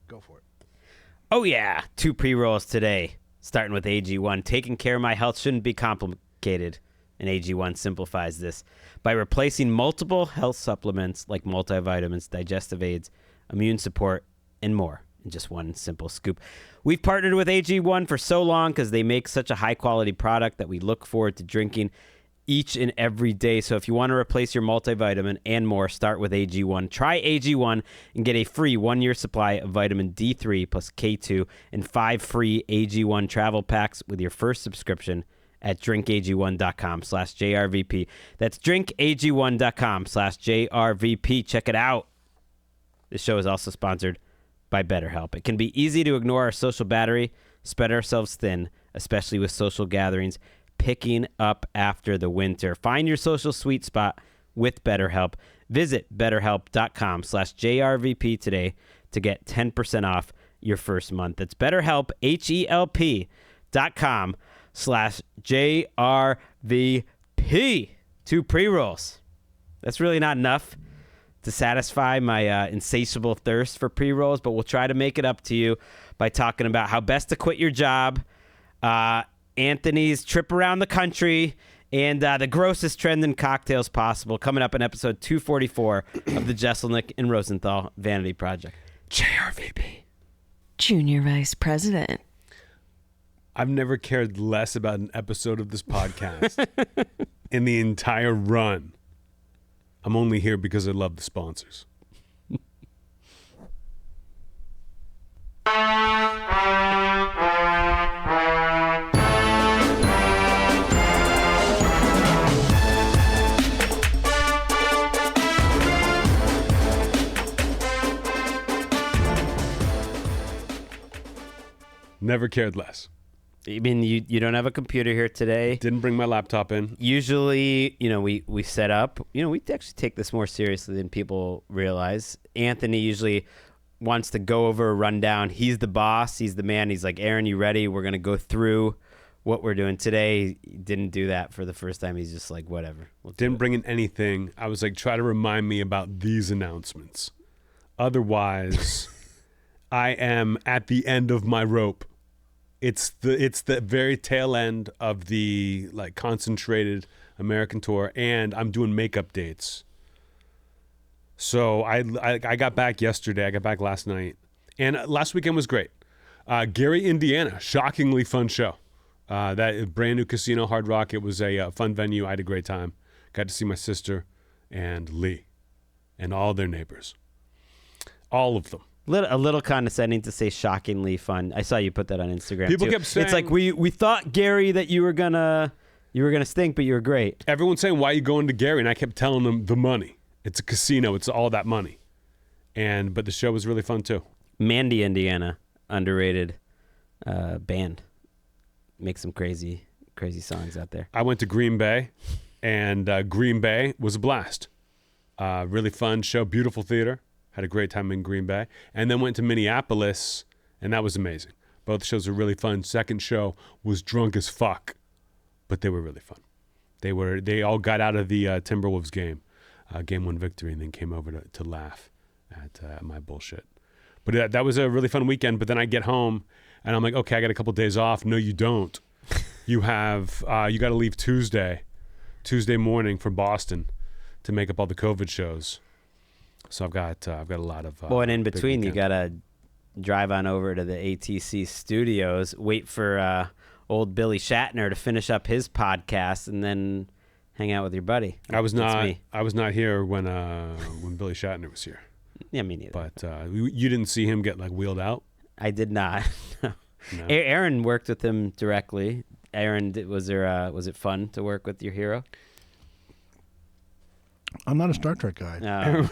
Go for it. Oh, yeah. 2 pre-rolls today, starting with AG1. Taking care of my health shouldn't be complicated, and AG1 simplifies this by replacing multiple health supplements like multivitamins, digestive aids, immune support, and more in just one simple scoop. We've partnered with AG1 for so long because they make such a high-quality product that we look forward to drinking each and every day. So if you want to replace your multivitamin and more, start with AG1. Try AG1 and get a free 1-year supply of vitamin D3 plus K2 and 5 free AG1 travel packs with your first subscription at drinkag1.com/JRVP. That's drinkag1.com/JRVP. Check it out. This show is also sponsored by BetterHelp. It can be easy to ignore our social battery, spread ourselves thin, especially with social gatherings picking up after the winter. Find your social sweet spot with BetterHelp. Visit betterhelp.com /JRVP today to get 10% off your first month. That's BetterHelp, HELP.com /JRVP. 2 pre-rolls. That's really not enough to satisfy my insatiable thirst for pre-rolls, but we'll try to make it up to you by talking about how best to quit your job, Anthony's trip around the country, and the grossest trend in cocktails possible, coming up in episode 244 of the Jeselnik and Rosenthal Vanity Project. JRVP. Junior Vice President. I've never cared less about an episode of this podcast in the entire run. I'm only here because I love the sponsors. Never cared less. You mean you don't have a computer here today? Didn't bring my laptop in. Usually, we set up. We actually take this more seriously than people realize. Anthony usually wants to go over a rundown. He's the boss. He's the man. He's like, Aaron, you ready? We're going to go through what we're doing today. He didn't do that for the first time. He's just like, whatever. Didn't bring in anything. I was like, try to remind me about these announcements. Otherwise, I am at the end of my rope. It's the very tail end of the concentrated American tour, and I'm doing makeup dates. So I got back yesterday. I got back last night, and last weekend was great. Gary, Indiana, shockingly fun show. That brand new casino, Hard Rock. It was a fun venue. I had a great time. Got to see my sister and Lee, and all their neighbors, all of them. A little condescending to say shockingly fun. I saw you put that on Instagram. People too. kept saying, it's like we thought, Gary, that you were gonna stink, but you were great. Everyone's saying, why are you going to Gary? And I kept telling them the money. It's a casino. It's all that money. But the show was really fun too. Mandy, Indiana, underrated band. Make some crazy songs out there. I went to Green Bay, and Green Bay was a blast. Really fun show, beautiful theater. Had a great time in Green Bay. And then went to Minneapolis, and that was amazing. Both shows were really fun. Second show was drunk as fuck, but they were really fun. They all got out of the Timberwolves game 1 victory, and then came over to laugh at my bullshit. But that was a really fun weekend. But then I get home, and I'm like, okay, I got a couple days off. No, you don't. You have you got to leave Tuesday morning for Boston to make up all the COVID shows. So I've got a lot of. Well, and in between, you gotta drive on over to the ATC studios, wait for old Billy Shatner to finish up his podcast, and then hang out with your buddy. I was not here when Billy Shatner was here. Yeah, me neither. But you didn't see him get wheeled out? I did not. No. No. Aaron worked with him directly. Aaron, was it fun to work with your hero? I'm not a Star Trek guy. No.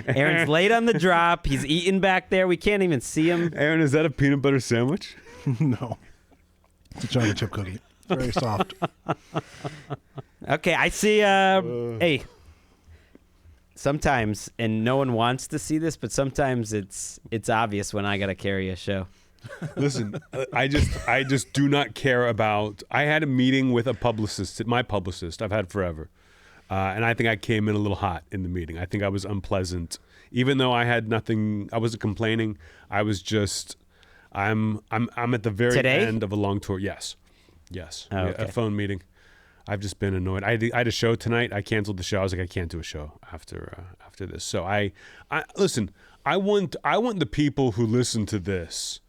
Aaron's late on the drop. He's eating back there. We can't even see him. Aaron, is that a peanut butter sandwich? No. It's a chocolate chip cookie. It's very soft. Okay, I see. Hey, sometimes, and no one wants to see this, but sometimes it's obvious when I got to carry a show. Listen, I just do not care about. I had a meeting with a publicist, my publicist I've had forever. And I think I came in a little hot in the meeting. I think I was unpleasant Even though I had nothing, I wasn't complaining. I was just, I'm at the very Today? end of a long tour. Yes. Oh, okay. A phone meeting. I've just been annoyed. I had a show tonight. I canceled the show. I was like, I can't do a show after this. So I listen. I want the people who listen to this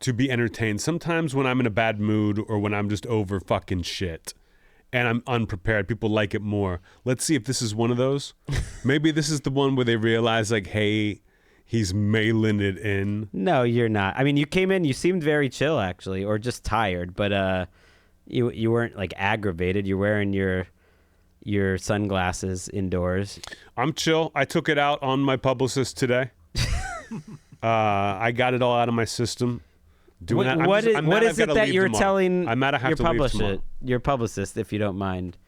to be entertained. Sometimes when I'm in a bad mood or when I'm just over fucking shit and I'm unprepared, people like it more. Let's see if this is one of those. Maybe this is the one where they realize like, hey, he's mailing it in. No, you're not. I mean, you came in, you seemed very chill actually, or just tired, but you weren't like aggravated. You're wearing your sunglasses indoors. I'm chill. I took it out on my publicist today. I got it all out of my system. What is it that you're telling I'm mad I have to leave tomorrow. your publicist, if you don't mind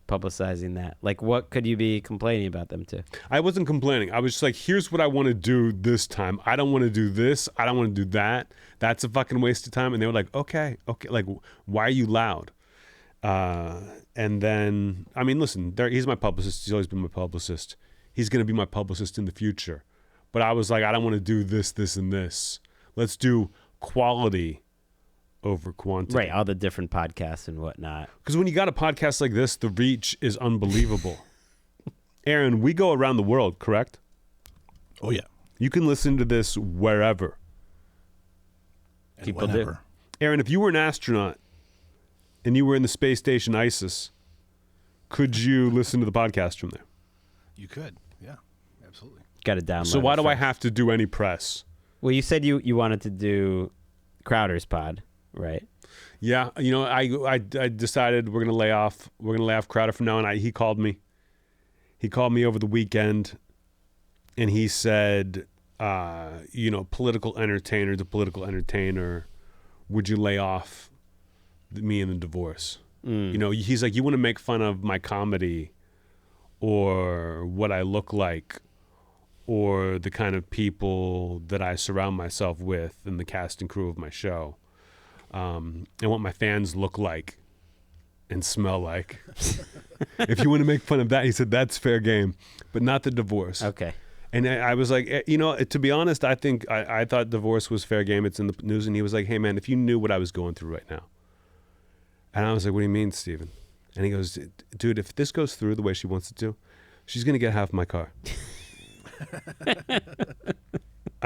publicizing that? Like, what could you be complaining about them to? I wasn't complaining. I was just like, here's what I want to do this time. I don't want to do this. I don't want to do that. That's a fucking waste of time. And they were like, okay. Like, why are you loud? And then, I mean, listen, he's my publicist. He's always been my publicist. He's going to be my publicist in the future. But I was like, I don't want to do this, this, and this. Let's do quality over quantity. Right, all the different podcasts and whatnot. Because when you got a podcast like this, the reach is unbelievable. Aaron, we go around the world, correct? Oh, yeah. You can listen to this wherever. And People whenever. do. Aaron, if you were an astronaut and you were in the space station ISIS, could you listen to the podcast from there? You could. Yeah, absolutely. Got to download. So why it do I first. have to do any press? Well, you said you wanted to do Crowder's pod, right? Yeah, you know, I decided we're gonna lay off Crowder from now on. He called me. He called me over the weekend, and he said, you know, political entertainer to political entertainer, would you lay off me and the divorce? You know, he's like, you want to make fun of my comedy or what I look like or the kind of people that I surround myself with in the cast and crew of my show, and what my fans look like and smell like. If you want to make fun of that, he said, that's fair game, but not the divorce. Okay. And I was like, you know, to be honest, I think I thought divorce was fair game. It's in the news. And he was like, hey, man, if you knew what I was going through right now. And I was like, what do you mean, Steven? And he goes, dude, if this goes through the way she wants it to, she's going to get half my car. And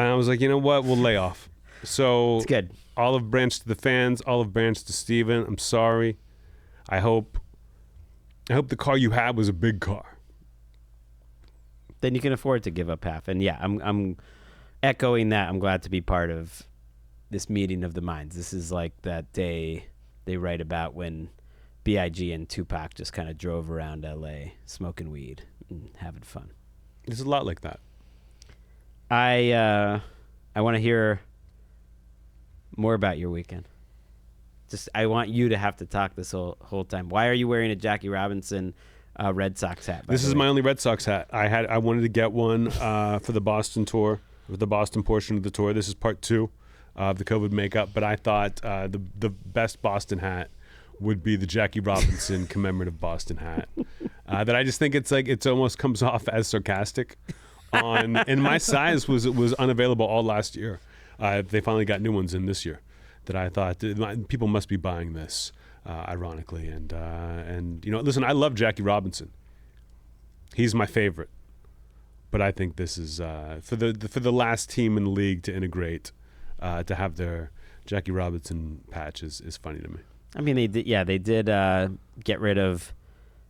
I was like, you know what? We'll lay off. So It's good. olive branch to the fans, olive branch to Steven. I'm sorry. I hope the car you had was a big car. Then you can afford to give up half. And yeah, I'm echoing that. I'm glad to be part of this meeting of the minds. This is like that day they write about when B.I.G. and Tupac just kind of drove around L.A. smoking weed and having fun. It's a lot like that. I want to hear more about your weekend. Just I want you to have to talk this whole time. Why are you wearing a Jackie Robinson Red Sox hat? This is my only Red Sox hat. I wanted to get one for the Boston tour, for the Boston portion of the tour. This is part 2 of the COVID makeup, but I thought the best Boston hat would be the Jackie Robinson commemorative Boston hat. That I just think it's like it almost comes off as sarcastic. And my size was unavailable all last year. They finally got new ones in this year. That I thought people must be buying this, ironically. And you know, listen, I love Jackie Robinson. He's my favorite. But I think this is for the last team in the league to integrate, to have their Jackie Robinson patch is funny to me. I mean, they did get rid of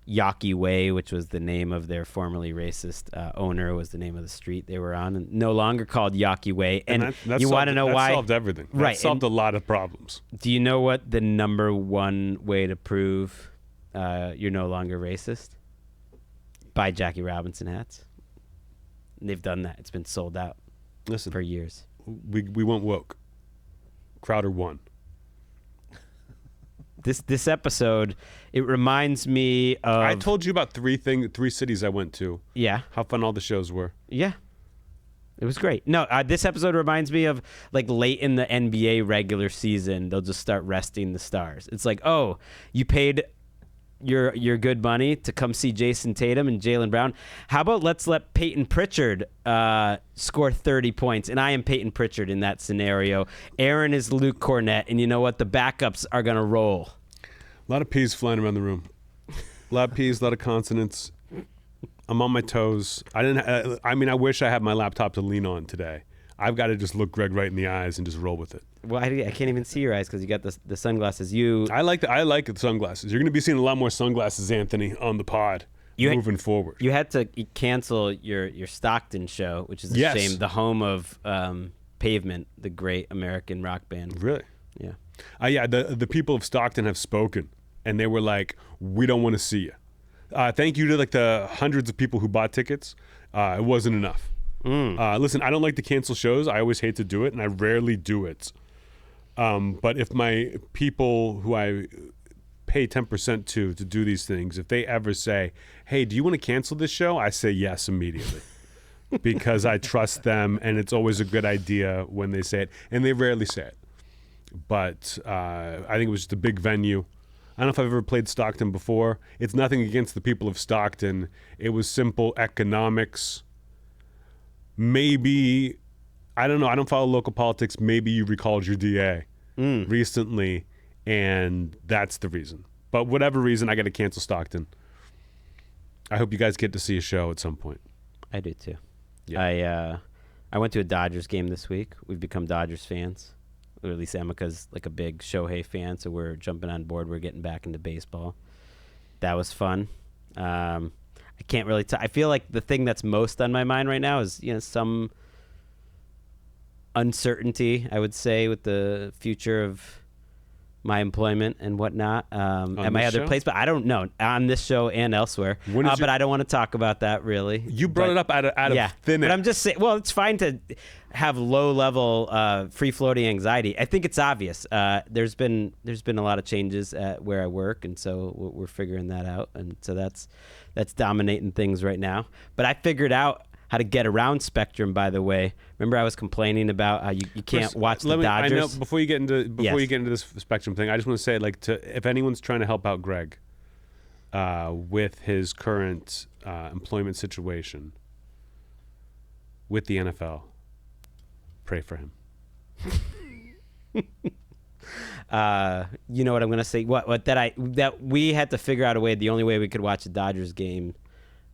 Yawkey Way, which was the name of their formerly racist owner, was the name of the street they were on, and no longer called Yawkey Way. And you want to know why? That solved everything. Right. That solved a lot of problems. Do you know what the number one way to prove you're no longer racist? Buy Jackie Robinson hats. And they've done that. It's been sold out Listen, for years. we went woke. Crowder won. This episode, it reminds me of... I told you about three cities I went to. Yeah. How fun all the shows were. Yeah. It was great. No, this episode reminds me of like late in the NBA regular season, they'll just start resting the stars. It's like, oh, you paid your good money to come see Jason Tatum and Jaylen Brown, how about let's let Peyton Pritchard score 30 points? And I am Peyton Pritchard in that scenario. Aaron is Luke Cornett, and you know what? The backups are going to roll. A lot of P's flying around the room. A lot of P's, a lot of consonants. I'm on my toes. I wish I had my laptop to lean on today. I've got to just look Greg right in the eyes and just roll with it. Well, I can't even see your eyes because you got the sunglasses. I like the sunglasses. You're going to be seeing a lot more sunglasses, Anthony, on the pod moving forward. You had to cancel your Stockton show, which is a shame. The home of Pavement, the great American rock band. Really? Yeah. Yeah. The people of Stockton have spoken, and they were like, "We don't want to see you." Thank you to like the hundreds of people who bought tickets. It wasn't enough. Listen, I don't like to cancel shows. I always hate to do it, and I rarely do it. But if my people who I pay 10% to do these things, if they ever say, "Hey, do you want to cancel this show?" I say yes immediately because I trust them, and it's always a good idea when they say it, and they rarely say it. But I think it was just a big venue. I don't know if I've ever played Stockton before. It's nothing against the people of Stockton. It was simple economics. Maybe, I don't know, I don't follow local politics. Maybe you recalled your DA recently, and that's the reason. But whatever reason, I got to cancel Stockton. I hope you guys get to see a show at some point. I do too. Yeah. I went to a Dodgers game this week. We've become Dodgers fans. Or at least Emika's like a big Shohei fan, so we're jumping on board. We're getting back into baseball. That was fun. I can't really I feel like the thing that's most on my mind right now is, some uncertainty, I would say, with the future of my employment and whatnot at my other place. But I don't know, on this show and elsewhere. But I don't want to talk about that, really. You brought it up out of thin air. But I'm just saying, well, it's fine to have low-level, free-floating anxiety. I think it's obvious. There's been a lot of changes at where I work, and so we're figuring that out. And so that's dominating things right now. But I figured out how to get around Spectrum, by the way. Remember I was complaining about how you can't watch the Dodgers? I know, before you get into this Spectrum thing, I just want to say, if anyone's trying to help out Greg with his current employment situation with the NFL, pray for him. You know what I'm going to say? That we had to figure out a way. The only way we could watch a Dodgers game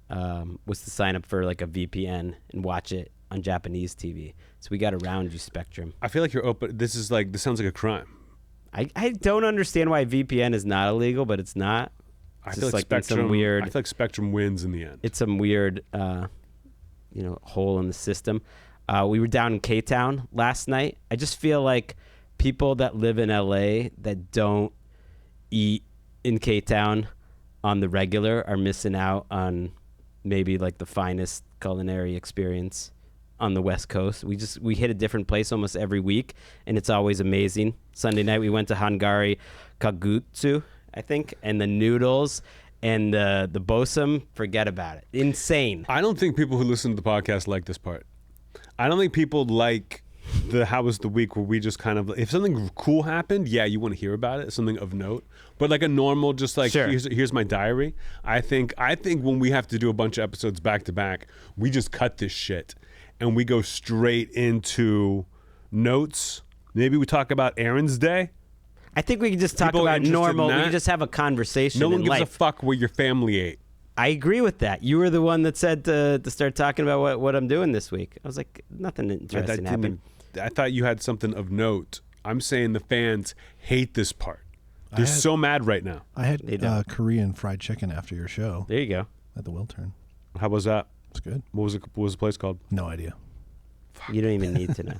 was to sign up for like a VPN and watch it on Japanese TV. So we got around you, Spectrum. I feel like you're open. This sounds like a crime. I don't understand why VPN is not illegal, but it's not. I feel like Spectrum wins in the end. It's some weird, hole in the system. We were down in K-Town last night. I just feel like people that live in LA that don't eat in K-Town on the regular are missing out on maybe like the finest culinary experience on the West Coast. We hit a different place almost every week, and it's always amazing. Sunday night we went to Hangari Kagutsu, I think, and the noodles and the bosom, forget about it. Insane. I don't think people who listen to the podcast like this part. I don't think people like the how was the week where we just kind of, if something cool happened, yeah, you want to hear about it, something of note. But like a normal, just like, sure, here's my diary. I think when we have to do a bunch of episodes back to back, we just cut this shit and we go straight into notes. Maybe we talk about Aaron's day. I think we can just talk about normal. We can just have a conversation. No one gives life. a fuck where your family ate. I agree with that. You were the one that said to start talking about what I'm doing this week. I was like, nothing interesting happened. I thought you had something of note. I'm saying the fans hate this part. They're so mad right now. I had Korean fried chicken after your show. There you go. At the Wiltern. How was that? It's good. What was the place called? No idea. You don't even need to know.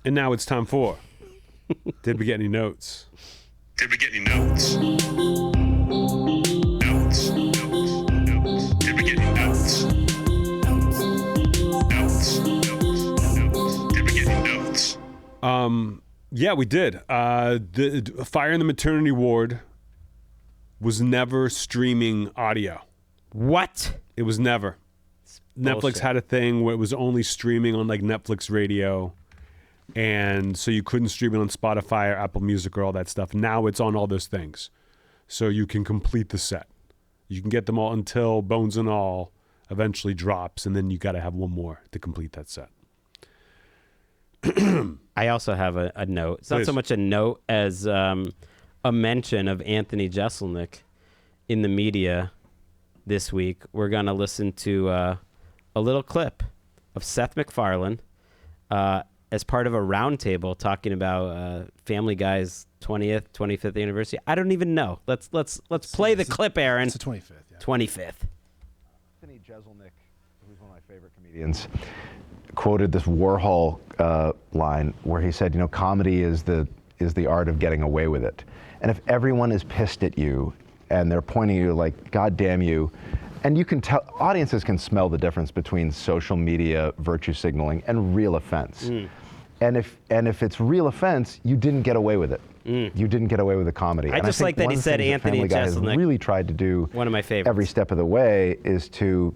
And now it's time for Did we get any notes? Did we get any notes? Notes. Did we get any notes? Notes. Did we get any notes? Yeah, we did. The Fire in the Maternity Ward was never streaming audio. What? It was never. Netflix bullshit. had a thing where it was only streaming on like Netflix radio. And so you couldn't stream it on Spotify or Apple Music or all that stuff. Now it's on all those things. so you can complete the set. You can get them all until Bones and All eventually drops, and then you got to have one more to complete that set. I also have a note. It's not so Please. much a note as a mention of Anthony Jeselnik in the media this week. We're going to listen to a little clip of Seth MacFarlane as part of a roundtable talking about Family Guy's 25th anniversary. I don't even know. Let's play the clip, Aaron. It's the 25th. Yeah. 25th. Anthony Jeselnik, who's one of my favorite comedians, quoted this Warhol line where he said, comedy is the art of getting away with it. And if everyone is pissed at you and they're pointing at you like, God damn you, and you can tell, audiences can smell the difference between social media virtue signaling and real offense. And if it's real offense, you didn't get away with it. You didn't get away with the comedy. I just like that he said Anthony Family Guy has Jeselnik. really tried to do One of my favorites. every step of the way is to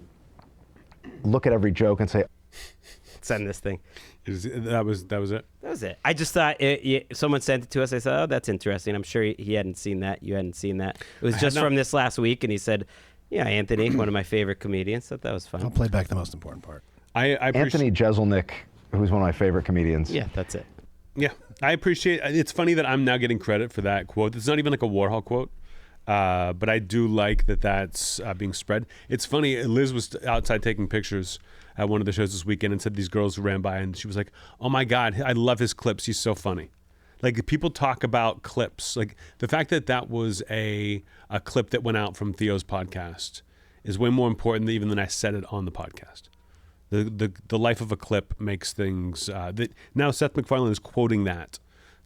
look at every joke and say, Send this thing. That was it. That was it. I just thought someone sent it to us. I said, oh, that's interesting. I'm sure he hadn't seen that. You hadn't seen that. It was just from this last week, and he said, yeah, Anthony, one of my favorite comedians. Thought that was fun. I'll play back the most important part. I Anthony Jeselnik, who's one of my favorite comedians. Yeah, that's it. Yeah, I appreciate. It's funny that I'm now getting credit for that quote. It's not even like a Warhol quote, but I do like that that's being spread. It's funny. Liz was outside taking pictures at one of the shows this weekend and said these girls ran by and she was like, "Oh my God, I love his clips. He's so funny." Like people talk about clips. Like the fact that that was a clip that went out from Theo's podcast is way more important even than I said it on the podcast. The life of a clip makes things that now Seth MacFarlane is quoting that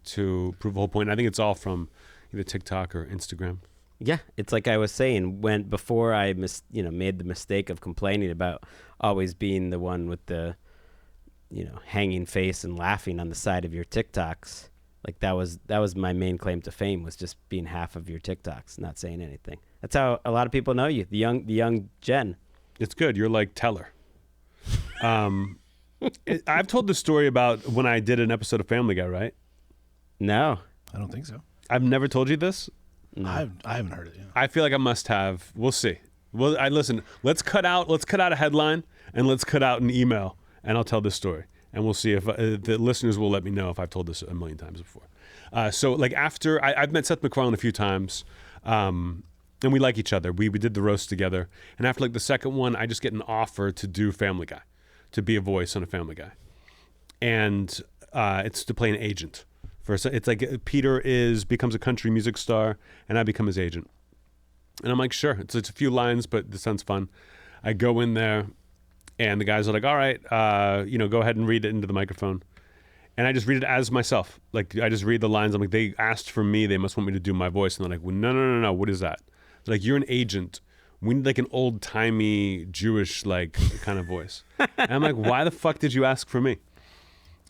to prove the whole point. I think it's all from either TikTok or Instagram. Yeah, it's like I was saying before I made the mistake of complaining about always being the one with the hanging face and laughing on the side of your TikToks. Like that was my main claim to fame, was just being half of your TikToks, not saying anything. That's how a lot of people know you, the young Jen. It's good. You're like Teller. I've told the story about when I did an episode of Family Guy, right? No. I don't think so. I've never told you this. No. I haven't heard it. Yeah. I feel like I must have. We'll see. Well, listen. Let's cut out a headline and let's cut out an email, and I'll tell this story, and we'll see if the listeners will let me know if I've told this a million times before. So, like after I've met Seth MacFarlane a few times, and we like each other. We did the roast together, and after like the second one, I just get an offer to do Family Guy, to be a voice on a Family Guy, and it's to play an agent. It's like Peter becomes a country music star, and I become his agent. And I'm like, sure. It's a few lines, but this sounds fun. I go in there, and the guys are like, all right, go ahead and read it into the microphone. And I just read it as myself. Like, I just read the lines. I'm like, they asked for me. They must want me to do my voice. And they're like, well, no. What is that? They're like, you're an agent. We need like an old-timey Jewish like kind of voice. And I'm like, why the fuck did you ask for me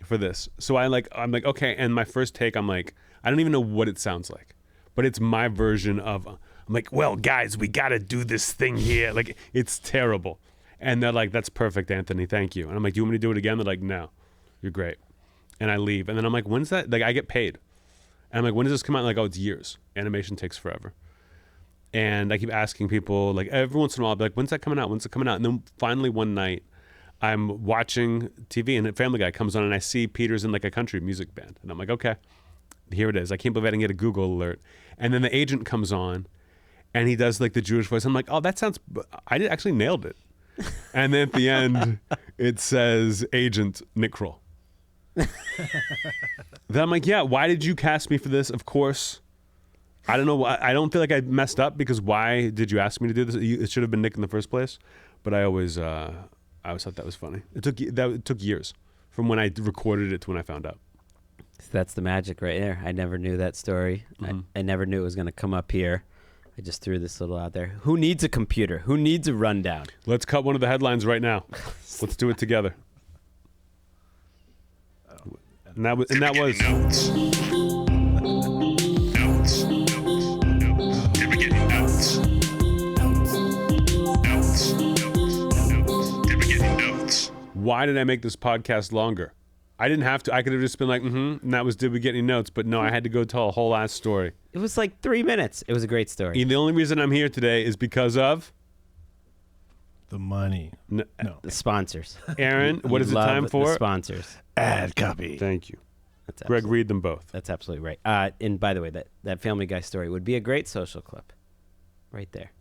for this? So I'm like, okay. And my first take, I'm like, I don't even know what it sounds like, but it's my version of, I'm like, well, guys, we got to do this thing here. Like, it's terrible. And they're like, that's perfect, Anthony. Thank you. And I'm like, do you want me to do it again? They're like, no, you're great. And I leave. And then I'm like, when's that? Like, I get paid. And I'm like, when does this come out? Like, oh, it's years. Animation takes forever. And I keep asking people, like, every once in a while, I'll be like, when's that coming out? When's it coming out? And then finally one night, I'm watching TV and a Family Guy comes on and I see Peter's in like a country music band. And I'm like, okay, here it is. I can't believe I didn't get a Google alert. And then the agent comes on and he does like the Jewish voice. I'm like, oh, that sounds, actually nailed it. And then at the end, it says Agent Nick Kroll. Then I'm like, yeah, why did you cast me for this? Of course. I don't know. I don't feel like I messed up because why did you ask me to do this? It should have been Nick in the first place. But I always thought that was funny. It took years from when I recorded it to when I found out. That's the magic right there. I never knew that story. Mm-hmm. I never knew it was going to come up here. I just threw this little out there. Who needs a computer? Who needs a rundown? Let's cut one of the headlines right now. Let's do it together. And that was Notes. Notes. You're getting notes. Notes. You're getting notes. why did I make this podcast longer? I didn't have to. I could have just been like, and that was, did we get any notes? But no, I had to go tell a whole ass story. It was like 3 minutes. It was a great story. And the only reason I'm here today is because of The money. No. The sponsors. Aaron, what is it Love time the for? sponsors. Ad copy. Thank you. That's Greg, absolutely, read them both. that's absolutely right. And by the way, that Family Guy story would be a great social clip right there.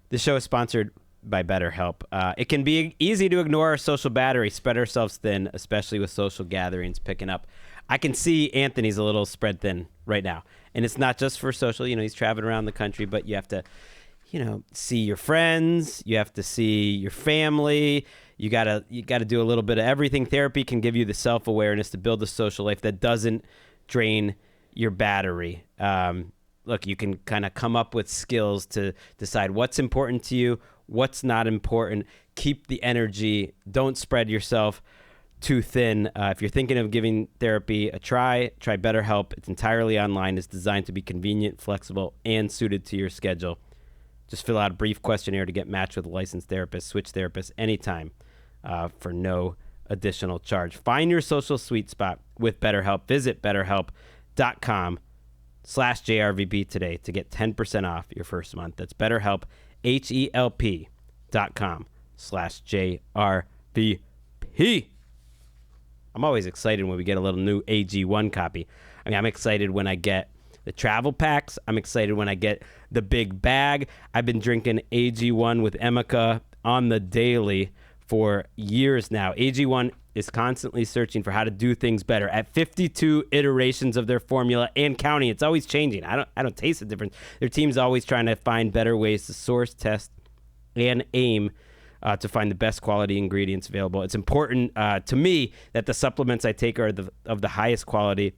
This show is sponsored by BetterHelp. It can be easy to ignore our social battery, spread ourselves thin, especially with social gatherings picking up. I can see Anthony's a little spread thin right now. And it's not just for social. You know, he's traveling around the country, but you have to, see your friends. You have to see your family. You gotta do a little bit of everything. Therapy can give you the self-awareness to build a social life that doesn't drain your battery. Look, you can kind of come up with skills to decide what's important to you, what's not important. Keep the energy. Don't spread yourself too thin. If you're thinking of giving therapy a try BetterHelp. It's entirely online. It's designed to be convenient, flexible, and suited to your schedule. Just fill out a brief questionnaire to get matched with a licensed therapist. Switch therapists anytime for no additional charge. Find your social sweet spot with BetterHelp. Visit BetterHelp.com/JRVP today to get 10% off your first month. That's BetterHelp, HELP.com/JRVP. I'm always excited when we get a little new AG1 copy. I mean, I'm excited when I get the travel packs. I'm excited when I get the big bag. I've been drinking AG1 with Emika on the daily for years now. AG1 is constantly searching for how to do things better. At 52 iterations of their formula and counting, it's always changing. I don't taste the difference. Their team's always trying to find better ways to source, test, and aim to find the best quality ingredients available. It's important to me that the supplements I take are of the highest quality.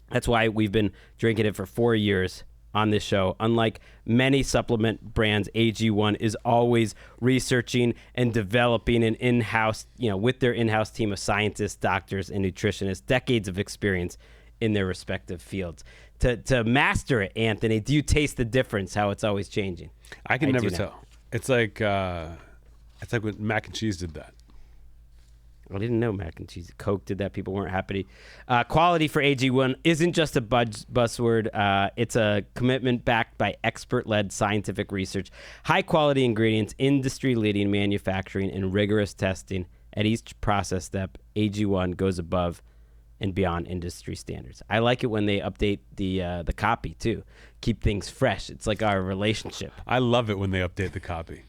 That's why we've been drinking it for 4 years on this show. Unlike many supplement brands, AG1 is always researching and developing an in-house, with their in-house team of scientists, doctors, and nutritionists, decades of experience in their respective fields. To master it, Anthony, do you taste the difference, how it's always changing? I can never tell. It's like when mac and cheese did that. I didn't know mac and cheese. Coke did that. People weren't happy. Quality for AG1 isn't just a buzzword. It's a commitment backed by expert-led scientific research, high-quality ingredients, industry-leading manufacturing, and rigorous testing. At each process step, AG1 goes above and beyond industry standards. I like it when they update the copy, too. Keep things fresh. It's like our relationship. I love it when they update the copy.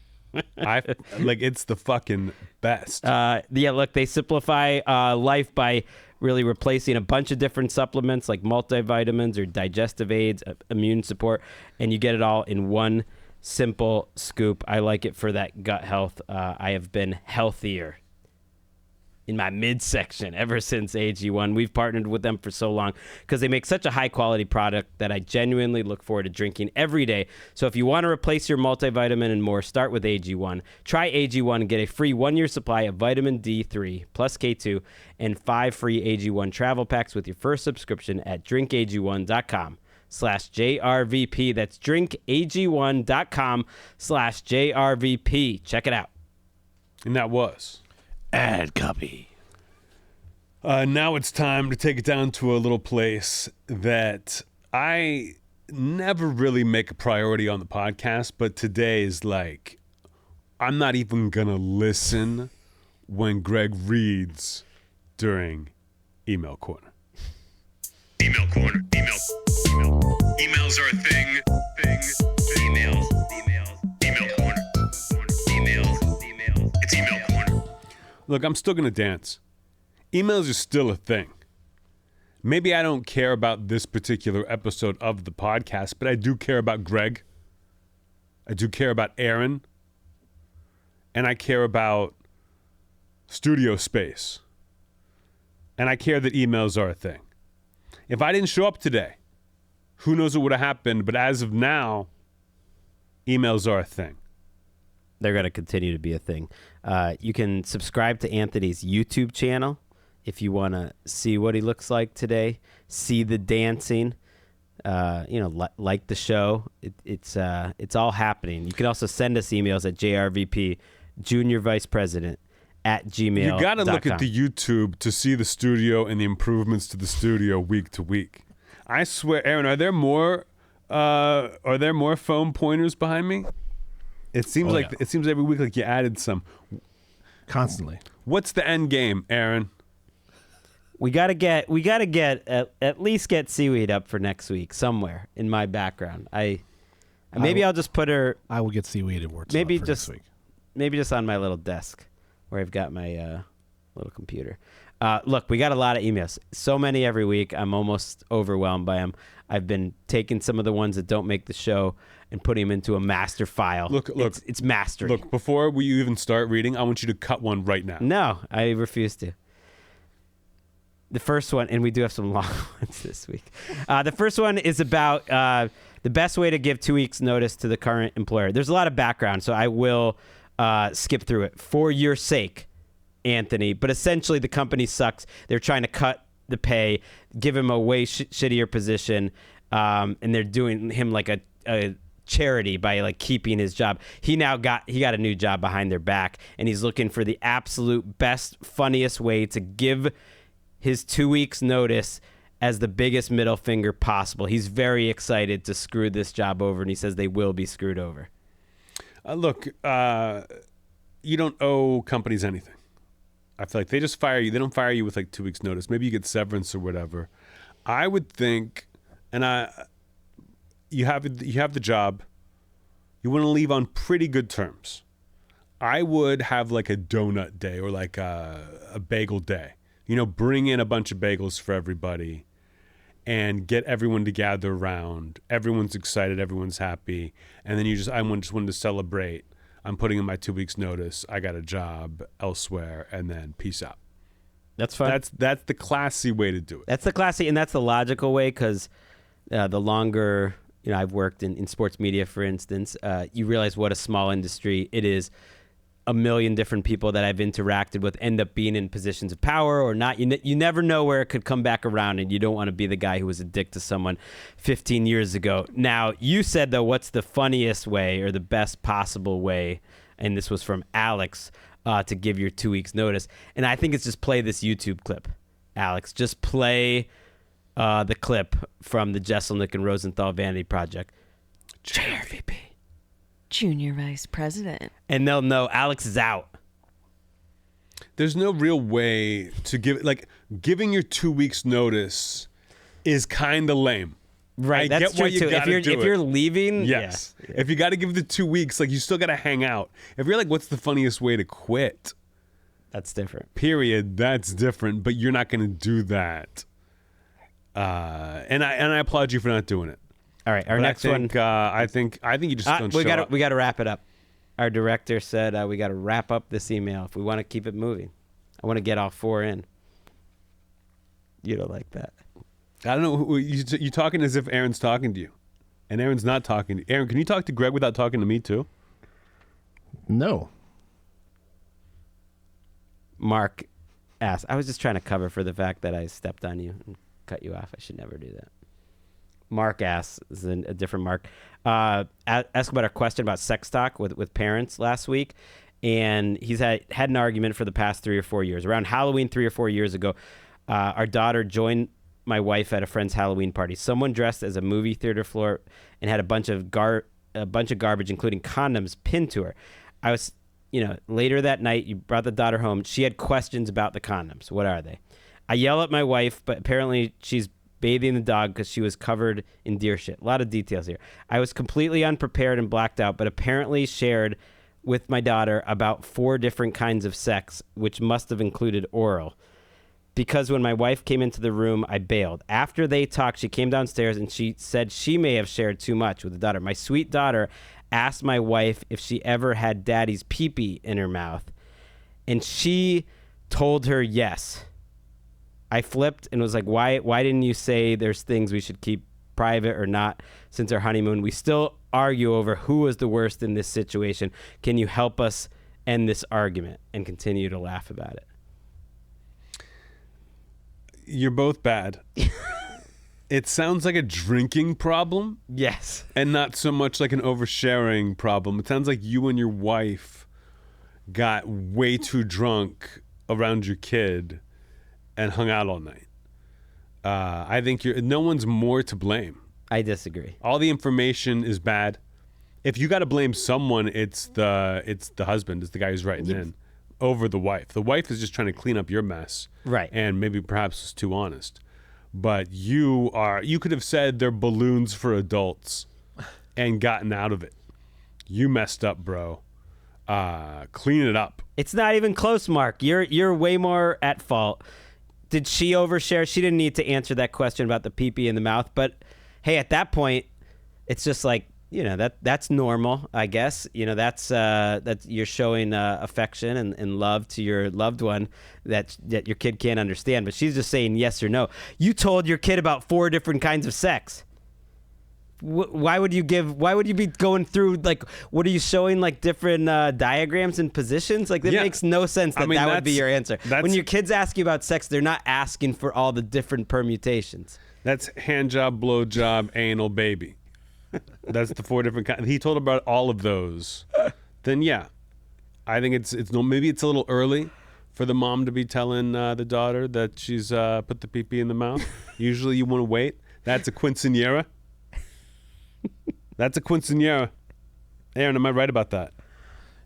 It's the fucking best. Look, they simplify life by really replacing a bunch of different supplements like multivitamins or digestive aids, immune support, and you get it all in one simple scoop. I like it for that gut health. I have been healthier in my midsection ever since AG1. We've partnered with them for so long because they make such a high quality product that I genuinely look forward to drinking every day. So if you want to replace your multivitamin and more, start with AG1. Try AG1 and get a free 1-year supply of vitamin D3 plus K2 and 5 free AG1 travel packs with your first subscription at drinkag1.com/JRVP. That's drinkag1.com/JRVP. Check it out. And that was Ad copy. now it's time to take it down to a little place that I never really make a priority on the podcast, but today is like, I'm not even gonna listen when Greg reads during Email Corner. Email corner. Emails are a thing. Email corner. Emails. It's email corner. Look, I'm still gonna dance. Emails are still a thing. Maybe I don't care about this particular episode of the podcast, but I do care about Greg. I do care about Aaron. And I care about studio space. And I care that emails are a thing. If I didn't show up today, who knows what would have happened, but as of now, emails are a thing. They're going to continue to be a thing. You can subscribe to Anthony's YouTube channel if you want to see what he looks like today, see the dancing, like the show. It's all happening. You can also send us emails at JRVP, Junior Vice President, gmail.com. You got to look at the YouTube to see the studio and the improvements to the studio week to week. I swear, Aaron, are there more foam pointers behind me? It seems it seems every week like you added some. Constantly. What's the end game, Aaron? We gotta get at least get Seaweed up for next week somewhere in my background. I'll just put her. I will get Seaweed and words. Maybe for just next week. maybe just on my little desk where I've got my little computer. Look, we got a lot of emails. So many every week. I'm almost overwhelmed by them. I've been taking some of the ones that don't make the show and putting them into a master file. Look, it's mastery. Look, before we even start reading, I want you to cut one right now. No, I refuse to. The first one, and we do have some long ones this week. The first one is about the best way to give 2 weeks notice to the current employer. There's a lot of background, so I will skip through it for your sake, Anthony. But essentially, the company sucks. They're trying to cut the pay, give him a way shittier position, and they're doing him like a charity by like keeping his job. He got a new job behind their back, and he's looking for the absolute best, funniest way to give his 2 weeks notice as the biggest middle finger possible. He's very excited to screw this job over, and he says they will be screwed over. Look, you don't owe companies anything. I feel like they just fire you. They don't fire you with like 2 weeks notice. Maybe you get severance or whatever. I would think, you have the job. You want to leave on pretty good terms. I would have like a donut day or like a bagel day. Bring in a bunch of bagels for everybody and get everyone to gather around. Everyone's excited. Everyone's happy. And then I just wanted to celebrate. I'm putting in my 2 weeks notice. I got a job elsewhere, and then peace out. That's fine. That's the classy way to do it. That's the classy, and that's the logical way, because the longer I've worked in sports media, for instance, you realize what a small industry it is. A million different people that I've interacted with end up being in positions of power or not. You never know where it could come back around, and you don't want to be the guy who was a dick to someone 15 years ago. Now, you said, though, what's the funniest way or the best possible way, and this was from Alex, to give your 2 weeks notice. And I think it's just play this YouTube clip, Alex. Just play the clip from the Jeselnik and Rosenthal Vanity Project. JRVP. Junior Vice President. And they'll know Alex is out. There's no real way to giving your 2 weeks notice is kind of lame. Right, I that's get why true too. If you're leaving, yes. Yeah. If you got to give the 2 weeks, you still got to hang out. If you're like, what's the funniest way to quit? That's different. Period. That's different. But you're not going to do that. And I applaud you for not doing it. All right, our next one. I think you just don't show up. We got to wrap it up. Our director said we got to wrap up this email if we want to keep it moving. I want to get all 4 in. You don't like that. I don't know. You're talking as if Aaron's talking to you, and Aaron's not talking to you. Aaron, can you talk to Greg without talking to me too? No. Mark asked. I was just trying to cover for the fact that I stepped on you and cut you off. I should never do that. Mark asks, this is a different Mark, asked about our question about sex talk with parents last week. And he's had an argument for the past 3 or 4 years. Around Halloween 3 or 4 years ago, our daughter joined my wife at a friend's Halloween party. Someone dressed as a movie theater floor and had a bunch of garbage, including condoms, pinned to her. I was, later that night, you brought the daughter home. She had questions about the condoms. What are they? I yell at my wife, but apparently she's bathing the dog because she was covered in deer shit. A lot of details here. I was completely unprepared and blacked out, but apparently shared with my daughter about 4 different kinds of sex, which must have included oral. Because when my wife came into the room, I bailed. After they talked, she came downstairs and she said she may have shared too much with the daughter. My sweet daughter asked my wife if she ever had daddy's pee-pee in her mouth, and she told her yes. I flipped and was like, why didn't you say there's things we should keep private or not since our honeymoon? We still argue over who was the worst in this situation. Can you help us end this argument? And continue to laugh about it. You're both bad. It sounds like a drinking problem. Yes. And not so much like an oversharing problem. It sounds like you and your wife got way too drunk around your kid and hung out all night. I think no one's more to blame. I disagree. All the information is bad. If you got to blame someone, it's the husband, it's the guy who's writing in over the wife. The wife is just trying to clean up your mess, Right. And maybe perhaps was too honest. But you could have said they're balloons for adults and gotten out of it. You messed up, bro. Clean it up. It's not even close, Mark. You're way more at fault. Did she overshare? She didn't need to answer that question about the pee-pee in the mouth. But hey, at that point, it's just like, that's normal, I guess. That's you're showing affection and love to your loved one that your kid can't understand. But she's just saying yes or no. You told your kid about 4 different kinds of sex. Why would you be going through, like, what are you showing, like, different diagrams and positions? Like, that makes no sense that would be your answer. When your kids ask you about sex, they're not asking for all the different permutations. That's hand job, blow job, anal, baby. That's the 4 different kinds. He told about all of those. Then yeah, I think maybe it's a little early for the mom to be telling the daughter that she's put the pee-pee in the mouth. Usually you want to wait. That's a quinceañera. That's a quinceañera. Aaron, am I right about that?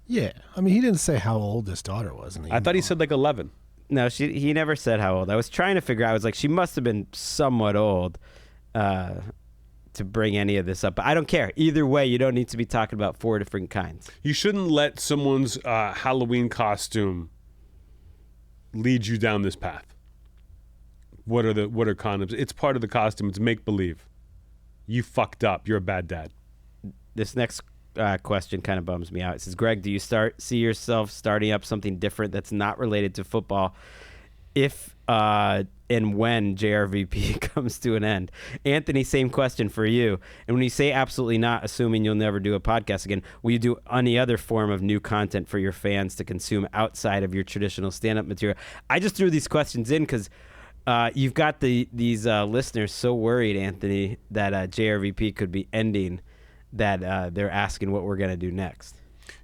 Yeah. I mean, he didn't say how old this daughter was. I thought he said like 11. No, he never said how old. I was trying to figure out. I was like, she must have been somewhat old to bring any of this up. But I don't care. Either way, you don't need to be talking about 4 different kinds. You shouldn't let someone's Halloween costume lead you down this path. What are condoms? It's part of the costume. It's make-believe. You fucked up. You're a bad dad. This next question kind of bums me out. It says, Greg, do you see yourself starting up something different that's not related to football if and when JRVP comes to an end? Anthony, same question for you. And when you say absolutely not, assuming you'll never do a podcast again, will you do any other form of new content for your fans to consume outside of your traditional stand-up material? I just threw these questions in because you've got these listeners so worried, Anthony, that JRVP could be ending, that they're asking what we're going to do next.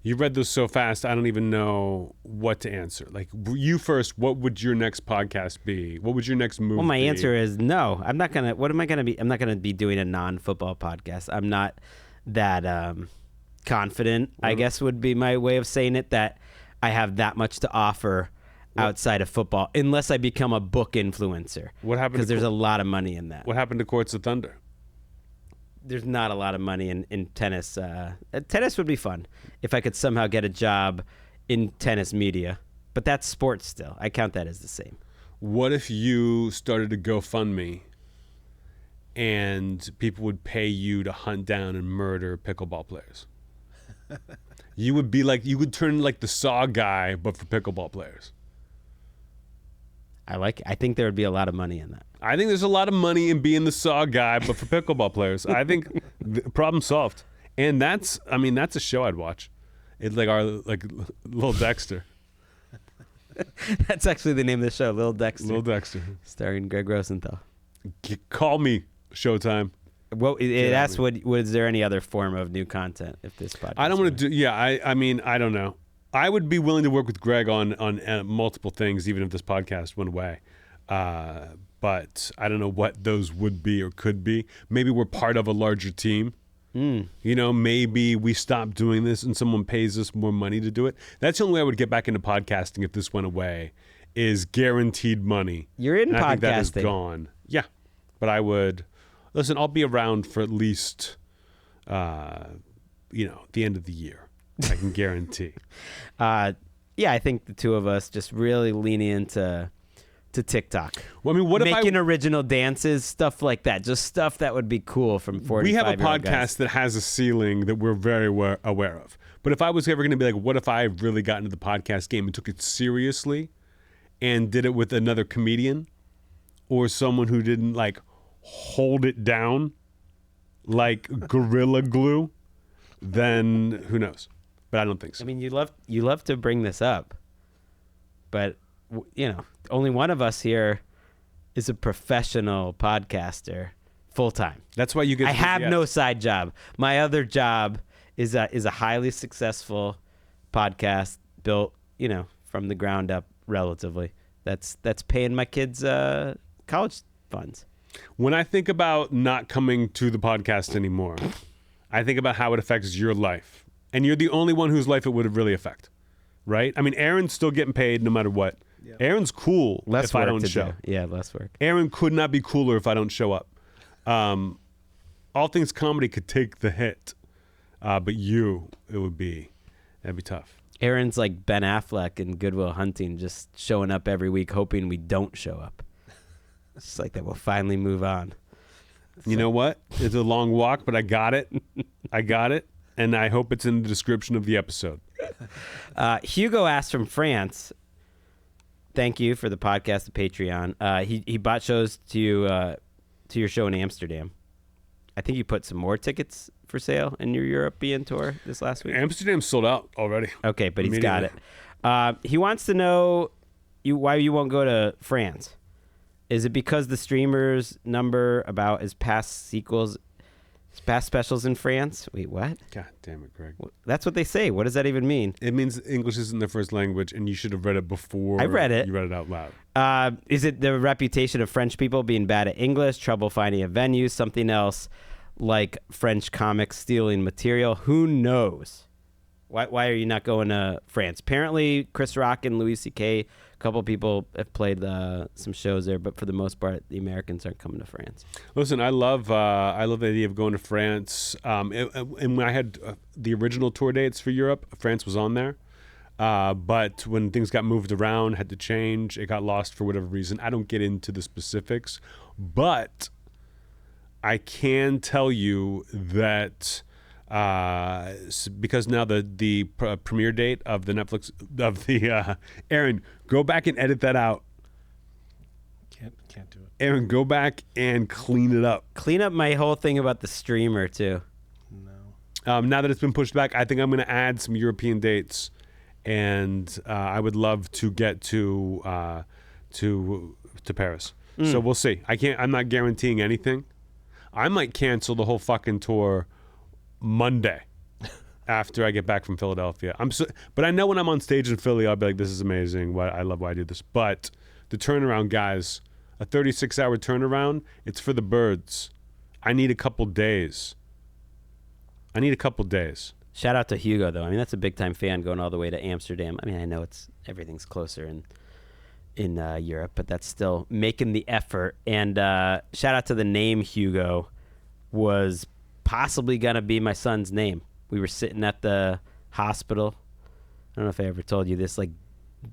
You read those so fast, I don't even know what to answer. Like, you first, what would your next podcast be? What would your next move be? Well, my answer is no. I'm not going to. What am I going to be? I'm not going to be doing a non-football podcast. I'm not that confident, I guess would be my way of saying it, that I have that much to offer outside of football, unless I become a book influencer. What happened? Because there's a lot of money in that. What happened to Courts of Thunder? There's not a lot of money in tennis. Tennis would be fun if I could somehow get a job in tennis media, but that's sports still. I count that as the same. What if you started a GoFundMe and people would pay you to hunt down and murder pickleball players? You would turn like the Saw guy, but for pickleball players. I think there would be a lot of money in that. I think there's a lot of money in being the Saw guy, but for pickleball players. I think the problem solved. And that's a show I'd watch. It's like our Little Dexter. That's actually the name of the show, Little Dexter. Little Dexter. Starring Greg Rosenthal. Call me, Showtime. Well, it asks, was there any other form of new content if this podcast? I don't want to do, yeah, I don't know. I would be willing to work with Greg on multiple things, even if this podcast went away. But I don't know what those would be or could be. Maybe we're part of a larger team. Maybe we stop doing this and someone pays us more money to do it. That's the only way I would get back into podcasting if this went away, is guaranteed money. You're in and podcasting. I think that is gone. Yeah. But I would, listen, I'll be around for at least, the end of the year. I can guarantee. Yeah, I think the two of us just really leaning into TikTok. Well, I mean, making original dances, stuff like that, just stuff that would be cool from 45-year-old We have a podcast guys. that has a ceiling that we're very aware of. But if I was ever going to be like, what if I really got into the podcast game and took it seriously and did it with another comedian or someone who didn't like hold it down like Gorilla Glue, then who knows? But I don't think so. I mean, you love to bring this up, but only one of us here is a professional podcaster full time. That's why you get. I have no side job. My other job is a highly successful podcast built, from the ground up relatively. That's paying my kids' college funds. When I think about not coming to the podcast anymore, I think about how it affects your life. And you're the only one whose life it would really affect, right? I mean, Aaron's still getting paid no matter what. Yep. Aaron's cool less if I don't to show. Do. Yeah, less work. Aaron could not be cooler if I don't show up. All Things Comedy could take the hit, but that'd be tough. Aaron's like Ben Affleck in Good Will Hunting, just showing up every week, hoping we don't show up. It's like that we'll finally move on. You know what? It's a long walk, but I got it. And I hope it's in the description of the episode. Hugo asked from France. Thank you for the podcast, the Patreon. He bought shows to your show in Amsterdam. I think you put some more tickets for sale in your European tour this last week. Amsterdam's sold out already. Okay, but he's got it. He wants to know why you won't go to France. Is it because the streamer's number about his past specials in France? Wait, what? God damn it, Greg. That's what they say. What does that even mean? It means English isn't their first language, and you should have read it before. I read it. You read it out loud. Is it the reputation of French people being bad at English, trouble finding a venue, something else like French comics stealing material? Who knows? Why are you not going to France? Apparently, Chris Rock and Louis C.K., a couple people have played some shows there, but for the most part, the Americans aren't coming to France. Listen, I love the idea of going to France. And when I had the original tour dates for Europe, France was on there. But when things got moved around, had to change, it got lost for whatever reason. I don't get into the specifics, but I can tell you that because now the premiere date of the Netflix of the Aaron, go back and edit that out. Can't do it. Aaron, go back and clean it up. Clean up my whole thing about the streamer too. No. Now that it's been pushed back, I think I'm going to add some European dates, and I would love to get to Paris. So we'll see. I'm not guaranteeing anything. I might cancel the whole fucking tour Monday after I get back from Philadelphia. But I know when I'm on stage in Philly, I'll be like, this is amazing. I love why I do this. But the turnaround, guys, a 36-hour turnaround, it's for the birds. I need a couple days. Shout out to Hugo, though. I mean, that's a big-time fan going all the way to Amsterdam. I mean, I know everything's closer in Europe, but that's still making the effort. And shout out to the name Hugo was possibly going to be my son's name. We were sitting at the hospital. I don't know if I ever told you this, like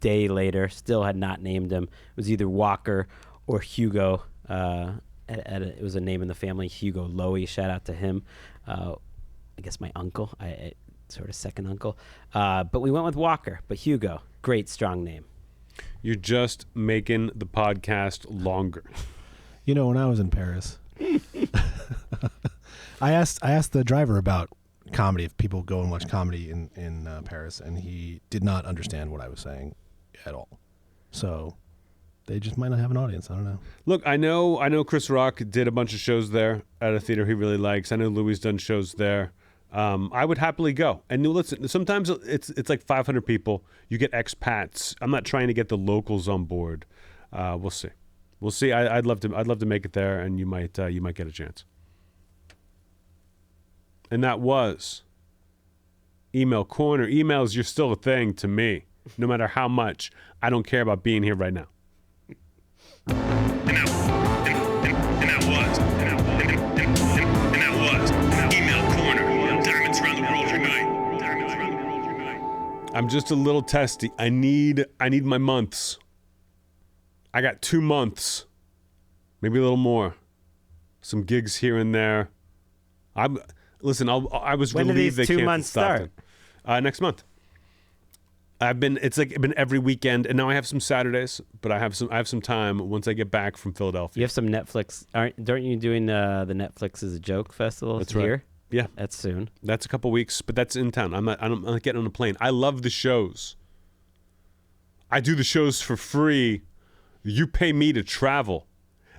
day later, still had not named him. It was either Walker or Hugo. It was a name in the family, Hugo Lowy. Shout out to him. I guess my uncle, sort of second uncle. But we went with Walker, but Hugo, great, strong name. You're just making the podcast longer. When I was in Paris, I asked the driver about comedy, if people go and watch comedy in Paris, and he did not understand what I was saying at all. So they just might not have an audience. I don't know. Look, I know Chris Rock did a bunch of shows there at a theater he really likes. I know Louis done shows there. I would happily go. And listen, sometimes it's like 500 people. You get expats. I'm not trying to get the locals on board. We'll see. I'd love to make it there, and you might get a chance. And that was Email Corner. Emails, you're still a thing to me, no matter how much. I don't care about being here right now. And that was Email Corner. Diamonds around the world unite. I'm just a little testy. I need my months. I got 2 months, maybe a little more. Some gigs here and there. I was When do relieved these they 2 can't months stop start? it. Next month. It's been every weekend, and now I have some Saturdays, but I have some time once I get back from Philadelphia. You have some Netflix. Aren't you doing the Netflix is a Joke festival? That's here? right. Yeah, That's soon. that's a couple weeks, but that's in town. I'm not getting on a plane. I love the shows. I do the shows for free. You pay me to travel.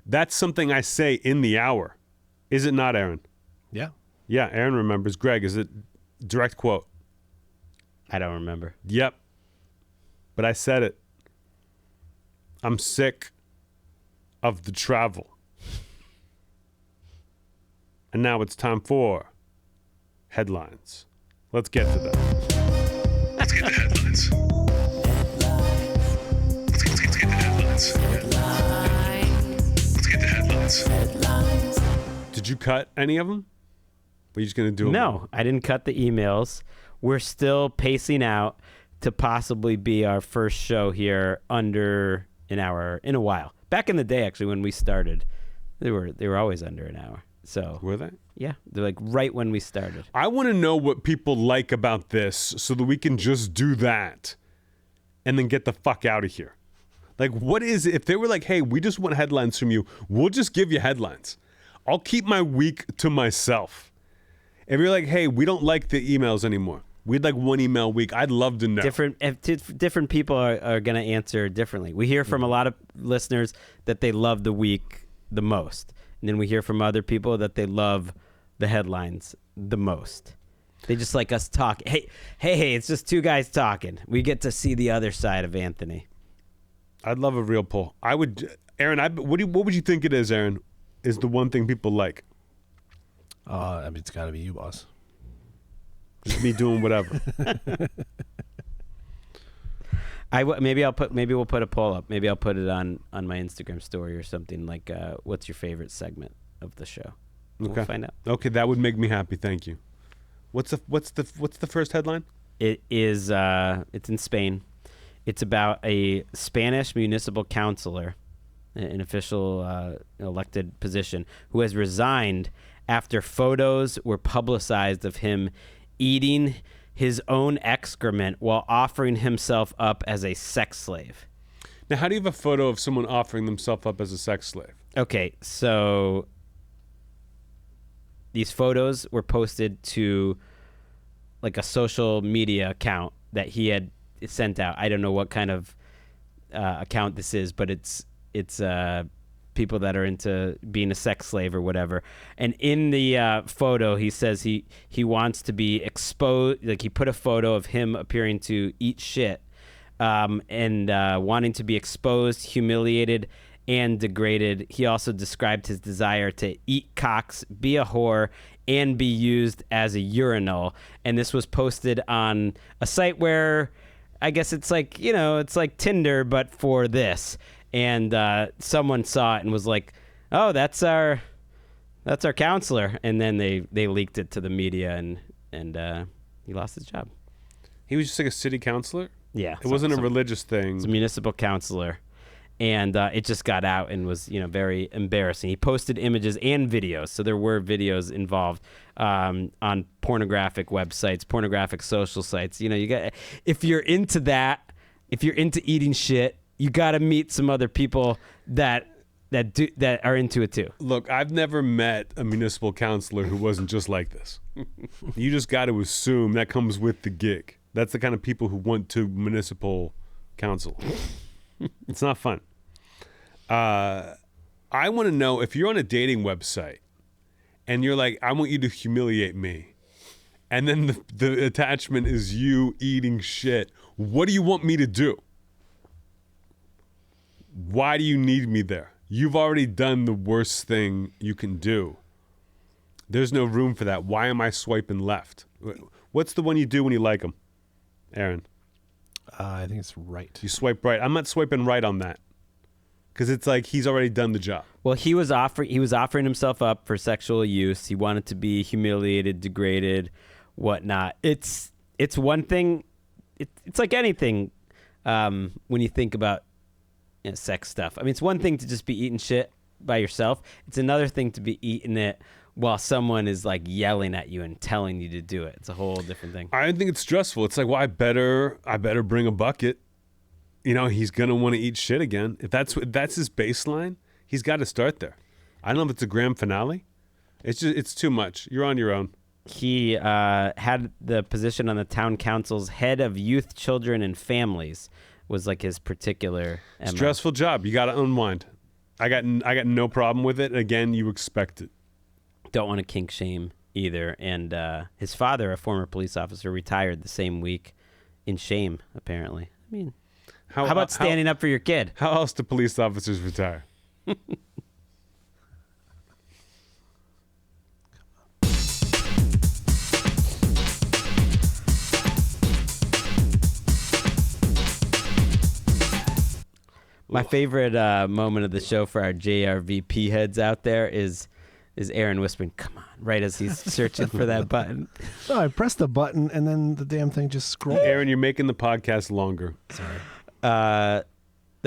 That's something I say in the hour. Is it not, Aaron? Yeah. Yeah, Aaron remembers. Greg, is it direct quote? I don't remember. Yep. but I said it. I'm sick of the travel. And now it's time for headlines. Let's get to them. Let's get the headlines. Let's get the headlines. Let's get the headlines. Did you cut any of them? Or are you just going to do them? No, I didn't cut the emails. We're still pacing out to possibly be our first show here under an hour in a while. Back in the day, actually, when we started, they were always under an hour. So Were they? yeah, they're like right when we started. I want to know what people like about this so that we can just do that and then get the fuck out of here. Like, what is it? If they were like, hey, we just want headlines from you, we'll just give you headlines. I'll keep my week to myself. If you're like, hey, we don't like the emails anymore, we'd like one email a week, I'd love to know. Different people are going to answer differently. We hear from a lot of listeners that they love the week the most. And then we hear from other people that they love the headlines the most. They just like us talking. Hey, it's just two guys talking. We get to see the other side of Anthony. I'd love a real poll. I would, Aaron, what would you think it is, Aaron, is the one thing people like? I mean, it's got to be you, boss. Just me doing whatever. Maybe we'll put a poll up. Maybe I'll put it on my Instagram story or something like, what's your favorite segment of the show? Okay. We'll find out. Okay, that would make me happy. Thank you. What's the first headline? It is. It's in Spain. It's about a Spanish municipal councilor, an official elected position, who has resigned after photos were publicized of him eating his own excrement while offering himself up as a sex slave. Now, how do you have a photo of someone offering themselves up as a sex slave? Okay, so these photos were posted to like a social media account that he had sent out. I don't know what kind of account this is, but it's people that are into being a sex slave or whatever. And in the photo, he says he wants to be exposed. Like, he put a photo of him appearing to eat shit, and wanting to be exposed, humiliated, and degraded. He also described his desire to eat cocks, be a whore, and be used as a urinal. And this was posted on a site where I guess it's like, it's like Tinder, but for this. And someone saw it and was like, "Oh, that's our counselor." And then they leaked it to the media, and he lost his job. He was just like a city councilor? Yeah, It wasn't a religious thing. It's a municipal councilor, and it just got out and was very embarrassing. He posted images and videos, so there were videos involved on pornographic websites, pornographic social sites. You got, if you're into that, if you're into eating shit, you got to meet some other people that are into it too. Look, I've never met a municipal councilor who wasn't just like this. You just got to assume that comes with the gig. That's the kind of people who want to municipal council. It's not fun. I want to know, if you're on a dating website and you're like, I want you to humiliate me, and then the attachment is you eating shit, what do you want me to do? Why do you need me there? You've already done the worst thing you can do. There's no room for that. Why am I swiping left? What's the one you do when you like them, Aaron? I think it's right. You swipe right. I'm not swiping right on that, because it's like he's already done the job. Well, he was offering himself up for sexual use. He wanted to be humiliated, degraded, whatnot. It's one thing. It's like anything when you think about sex stuff. I mean, it's one thing to just be eating shit by yourself. It's another thing to be eating it while someone is like yelling at you and telling you to do it. It's a whole different thing. I think it's stressful. It's like, well, I better bring a bucket. He's gonna want to eat shit again. If that's his baseline, he's got to start there. I don't know if it's a grand finale. It's too much. You're on your own. He had the position on the town council's head of youth, children, and families. Was like his particular MO. Stressful job. You got to unwind. I got no problem with it. Again, you expect it. Don't want to kink shame either. And his father, a former police officer, retired the same week in shame, apparently. I mean, How about standing up for your kid? How else do police officers retire? My favorite moment of the show for our JRVP heads out there is Aaron whispering, "Come on," right as he's searching for that button. No, I pressed the button and then the damn thing just scrolled. Aaron, you're making the podcast longer. The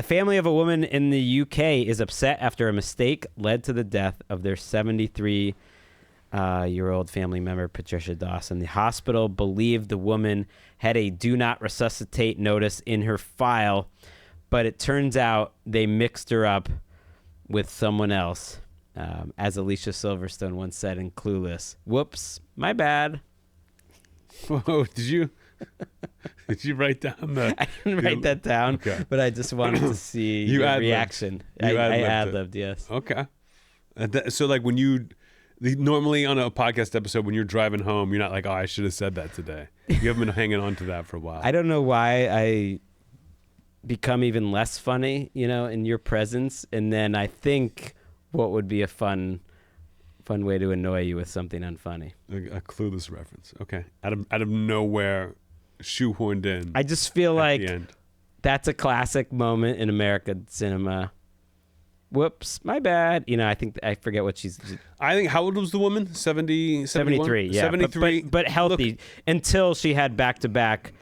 family of a woman in the UK is upset after a mistake led to the death of their 73-year-old family member, Patricia Dawson. The hospital believed the woman had a do not resuscitate notice in her file, but it turns out they mixed her up with someone else. As Alicia Silverstone once said in Clueless, "Whoops, my bad." Whoa, did you write down the... I didn't write that down, Okay. but I just wanted to see You your ad-libbed. reaction. You I ad-libbed ad-libbed, yes. Okay. So like when normally on a podcast episode, when you're driving home, you're not like, oh, I should have said that today. You haven't been hanging on to that for a while. I don't know why I become even less funny, in your presence. And then I think what would be a fun way to annoy you with something unfunny. A Clueless reference. Okay. Out of nowhere, shoehorned in. I just feel at like the end. that's a classic moment in American cinema. Whoops, my bad. I forget what she's... I think, how old was the woman? 70, 73, yeah. 73. But healthy. Look, until she had back-to-back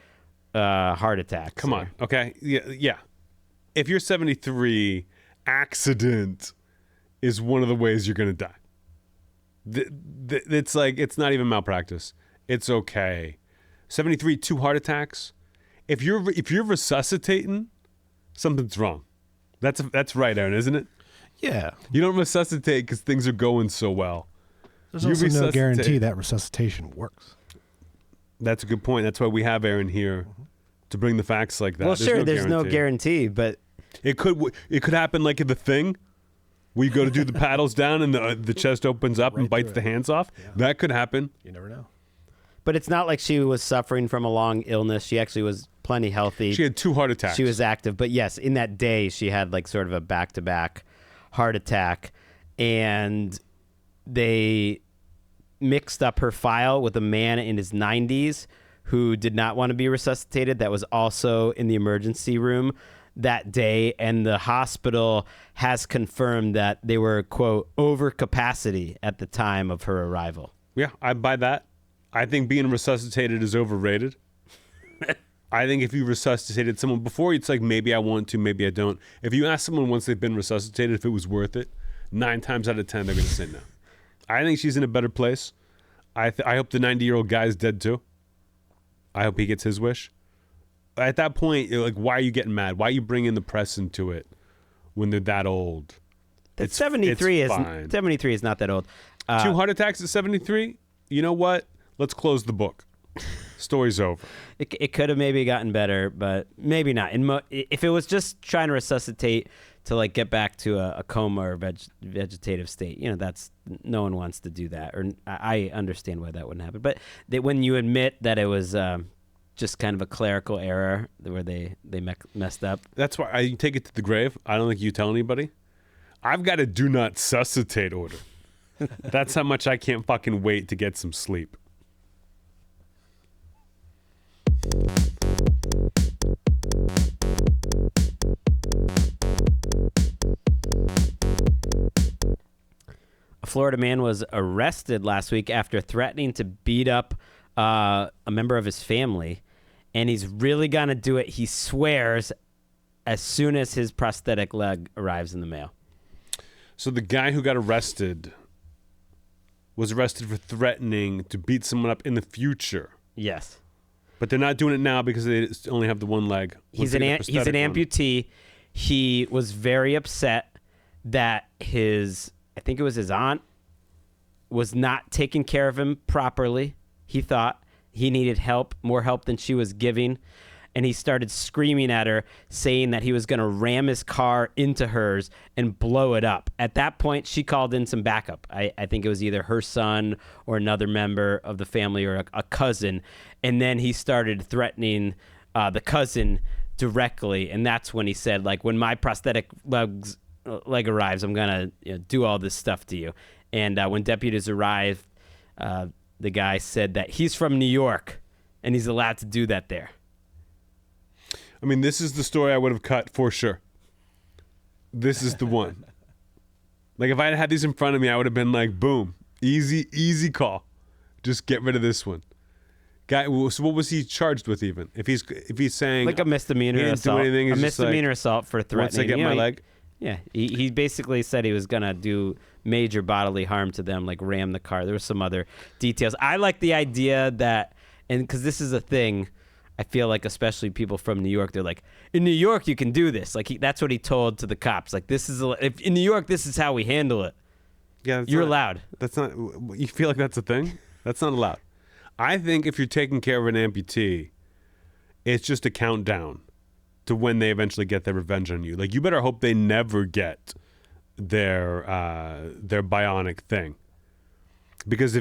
heart attacks. come on. Okay. Yeah. If you're 73, accident is one of the ways you're going to die. It's like, it's not even malpractice. It's okay. 73, 2 heart attacks. If you're resuscitating, something's wrong. That's right, Aaron, isn't it? Yeah. You don't resuscitate because things are going so well. There's You also no resuscitate. guarantee that resuscitation works. That's a good point. That's why we have Aaron here to bring the facts like that. Well, there's no guarantee, but... It could happen like in The Thing. We go to do the paddles down and the chest opens up and Right bites through the it. hands off. Yeah. That could happen. You never know. But it's not like she was suffering from a long illness. She actually was plenty healthy. She had 2 heart attacks. She was active. But yes, in that day, she had like sort of a back-to-back heart attack. And they mixed up her file with a man in his 90s who did not want to be resuscitated. That was also in the emergency room that day. And the hospital has confirmed that they were, quote, over capacity at the time of her arrival. Yeah, I buy that. I think being resuscitated is overrated. I think if you resuscitated someone before, it's like, maybe I want to, maybe I don't. If you ask someone once they've been resuscitated if it was worth it, 9 times out of 10, they're going to say no. I think she's in a better place. I hope the 90-year-old guy's dead too. I hope he gets his wish. At that point, you're like, why are you getting mad? Why are you bringing the press into it when they're that old? That 73 it's is fine. 73 is not that old. 2 heart attacks at 73? You know what? Let's close the book. Story's over. It could have maybe gotten better, but maybe not. If it was just trying to resuscitate to like get back to a coma or vegetative state, that's no one wants to do that. Or I understand why that wouldn't happen. But when you admit that it was just kind of a clerical error where they messed up. That's why I take it to the grave. I don't think you tell anybody. I've got a do not suscitate order. That's how much I can't fucking wait to get some sleep. A Florida man was arrested last week after threatening to beat up a member of his family, and he's really going to do it, he swears, as soon as his prosthetic leg arrives in the mail. So the guy who got arrested was arrested for threatening to beat someone up in the future. Yes. But they're not doing it now because they only have the one leg. He's an amputee. He was very upset that I think it was his aunt, was not taking care of him properly. He thought he needed help, more help than she was giving. And he started screaming at her, saying that he was going to ram his car into hers and blow it up. At that point, she called in some backup. I think it was either her son or another member of the family or a cousin. And then he started threatening the cousin directly, and that's when he said, like, when my prosthetic leg arrives, I'm gonna do all this stuff to you. And when deputies arrived, the guy said that he's from New York and he's allowed to do that there. I mean, this is the story I would have cut for sure. This is the one. Like, if I had these in front of me, I would have been like, boom, easy call. Just get rid of this one. Guy, so what was he charged with even? If he's saying like a misdemeanor he didn't assault, do anything, a he's just misdemeanor like, assault for threatening. Once I get my leg. Yeah, he basically said he was gonna do major bodily harm to them, like ram the car. There were some other details. I like the idea that, and because this is a thing, I feel like especially people from New York, they're like, in New York you can do this. Like that's what he told to the cops. Like this is if in New York this is how we handle it. Yeah, you're allowed. That's not. You feel like that's a thing? That's not allowed. I think if you're taking care of an amputee, it's just a countdown to when they eventually get their revenge on you. Like you better hope they never get their bionic thing, because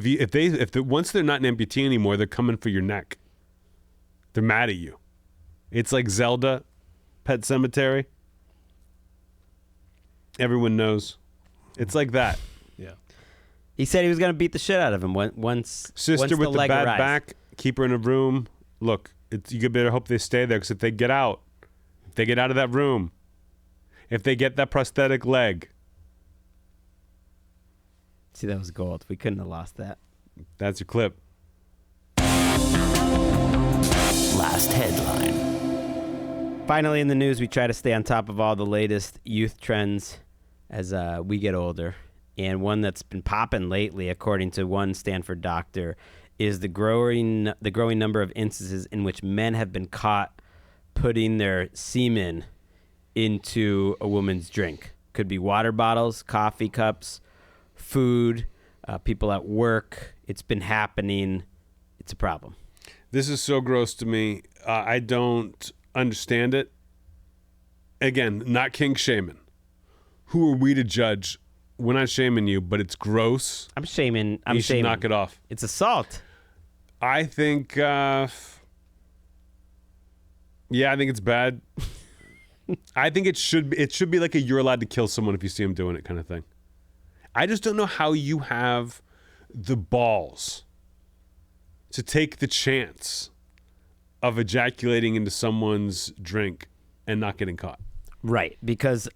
once they're not an amputee anymore, they're coming for your neck. They're mad at you. It's like Zelda, Pet Sematary. Everyone knows. It's like that. Yeah. He said he was going to beat the shit out of him once. Sister with the leg bad arrives. back, keep her in a room. Look, you better hope they stay there, because if they get out of that room, if they get that prosthetic leg. See, that was gold. We couldn't have lost that. That's your clip. Last headline. Finally, in the news, we try to stay on top of all the latest youth trends as we get older. And one that's been popping lately, according to one Stanford doctor, is the growing number of instances in which men have been caught putting their semen into a woman's drink. Could be water bottles, coffee cups, food, people at work. It's been happening. It's a problem. This is so gross to me. I don't understand it. Again, not kink shaming. Who are we to judge? We're not shaming you, but it's gross. I'm shaming. You should knock it off. It's assault. I think, I think it's bad. I think it should be like you're allowed to kill someone if you see them doing it kind of thing. I just don't know how you have the balls to take the chance of ejaculating into someone's drink and not getting caught. Right, because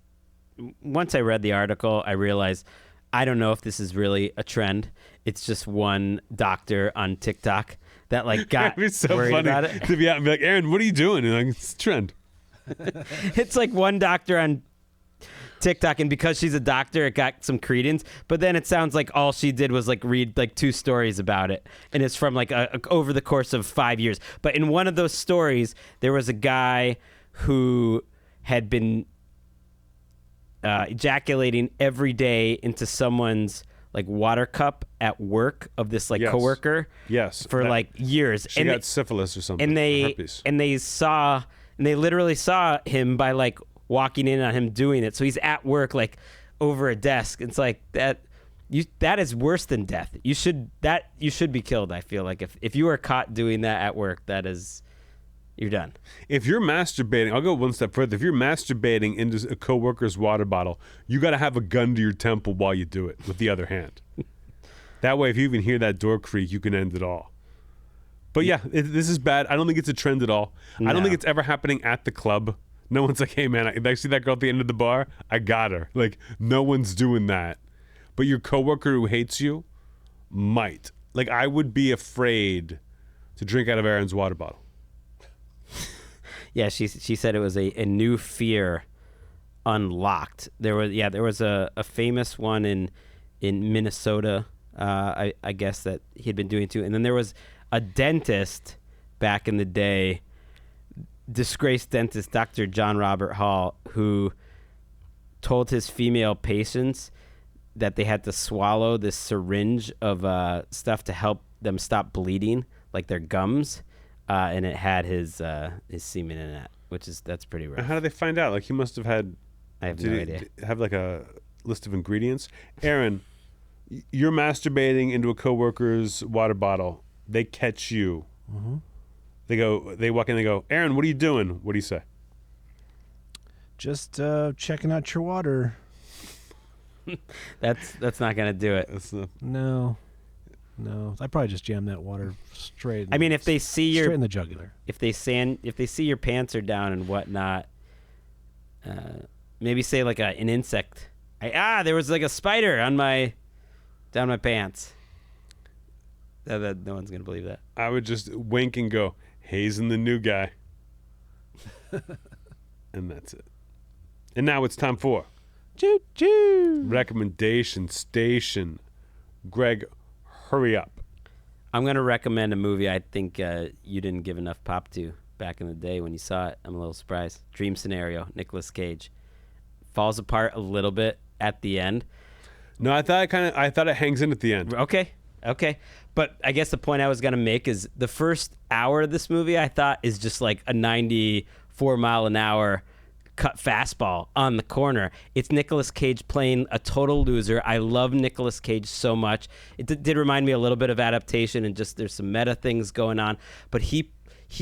once I read the article, I realized I don't know if this is really a trend. It's just one doctor on TikTok that like got It'd be so worried funny about it. to be out and be like, Aaron, what are you doing? And like, it's a trend. It's like one doctor on TikTok, and because she's a doctor, it got some credence. But then it sounds like all she did was like read like 2 stories about it, and it's from like over the course of 5 years. But in one of those stories, there was a guy who had been ejaculating every day into someone's like water cup at work of this like coworker. Yes, for like years. She got syphilis or something. And herpes. they literally saw him by like walking in on him doing it. So he's at work like over a desk. It's like that is worse than death. You should be killed. I feel like if you are caught doing that at work, you're done. If you're masturbating, I'll go one step further. If you're masturbating into a coworker's water bottle, you got to have a gun to your temple while you do it with the other hand. That way, if you even hear that door creak, you can end it all. But yeah, this is bad. I don't think it's a trend at all. No. I don't think it's ever happening at the club. No one's like, hey man, I see that girl at the end of the bar. I got her. Like, no one's doing that. But your coworker who hates you might. Like, I would be afraid to drink out of Aaron's water bottle. Yeah, she said it was a new fear unlocked. There was a famous one in Minnesota, I guess, that he'd been doing too. And then there was a dentist back in the day, disgraced dentist Dr. John Robert Hall, who told his female patients that they had to swallow this syringe of stuff to help them stop bleeding, like their gums. And it had his semen in it, that's pretty rough. How did they find out? Like, he must have had. I have no idea. Have like a list of ingredients. Aaron, you're masturbating into a coworker's water bottle. They catch you. Mm-hmm. They walk in. They go, Aaron, what are you doing? What do you say? Just checking out your water. That's not gonna do it. No. I probably just jammed that water straight. I mean, if they see straight your in the jugular. if they see your pants are down and whatnot, maybe say like an insect. There was like a spider down my pants. That no one's gonna believe that. I would just wink and go, hazing the new guy. And that's it. And now it's time for Choo-choo. recommendation station. Greg, hurry up. I'm gonna recommend a movie I think you didn't give enough pop to back in the day when you saw it. I'm a little surprised. Dream Scenario, Nicolas Cage. Falls apart a little bit at the end. No, I thought it hangs in at the end. Okay. But I guess the point I was going to make is the first hour of this movie I thought is just like a 94-mile-an-hour cut fastball on the corner. It's Nicolas Cage playing a total loser. I love Nicolas Cage so much. It did remind me a little bit of Adaptation, and just there's some meta things going on. But he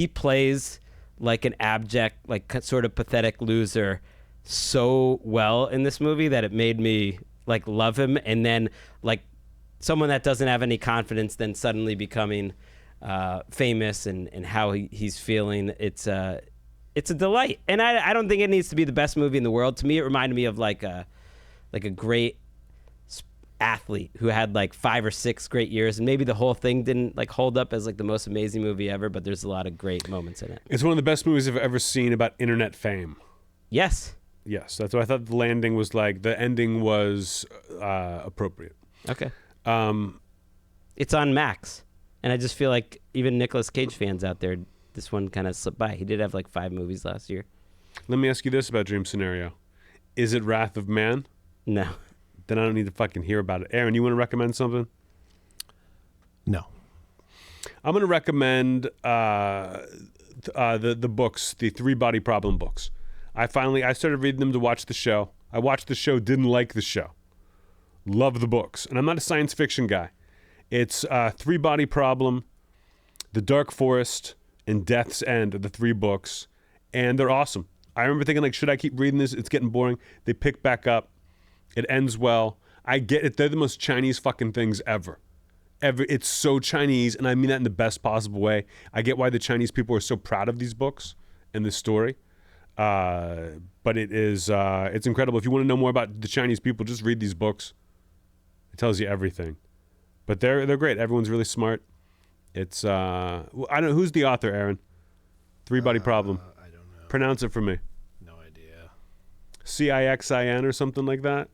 plays like an abject, like sort of pathetic loser so well in this movie that it made me like love him. And then like someone that doesn't have any confidence then suddenly becoming famous and how he's feeling. It's a delight. And I don't think it needs to be the best movie in the world. To me, it reminded me of like a great athlete who had like 5 or 6 great years, and maybe the whole thing didn't like hold up as like the most amazing movie ever, but there's a lot of great moments in it. It's one of the best movies I've ever seen about internet fame. Yes, that's what I thought. The landing was like, the ending was appropriate. Okay. It's on Max, and I just feel like even Nicolas Cage fans out there, this one kind of slipped by. He did have like 5 movies last year. Let me ask you this about Dream Scenario. Is it Wrath of Man? No. Then I don't need to fucking hear about it. Aaron, you want to recommend something? No. I'm going to recommend the books, the 3 Body Problem books. I started reading them to watch the show. I watched the show, didn't like the show. Love the books. And I'm not a science fiction guy. It's 3 Body Problem, The Dark Forest, and Death's End are the 3 books. And they're awesome. I remember thinking, like, should I keep reading this? It's getting boring. They pick back up. It ends well. I get it. They're the most Chinese fucking things ever. It's so Chinese, and I mean that in the best possible way. I get why the Chinese people are so proud of these books and this story. But it's incredible. If you want to know more about the Chinese people, just read these books. It tells you everything. But they're great. Everyone's really smart. It's I don't know, who's the author, Aaron? 3 Body Problem. I don't know. Pronounce it for me. No idea. Cixin or something like that.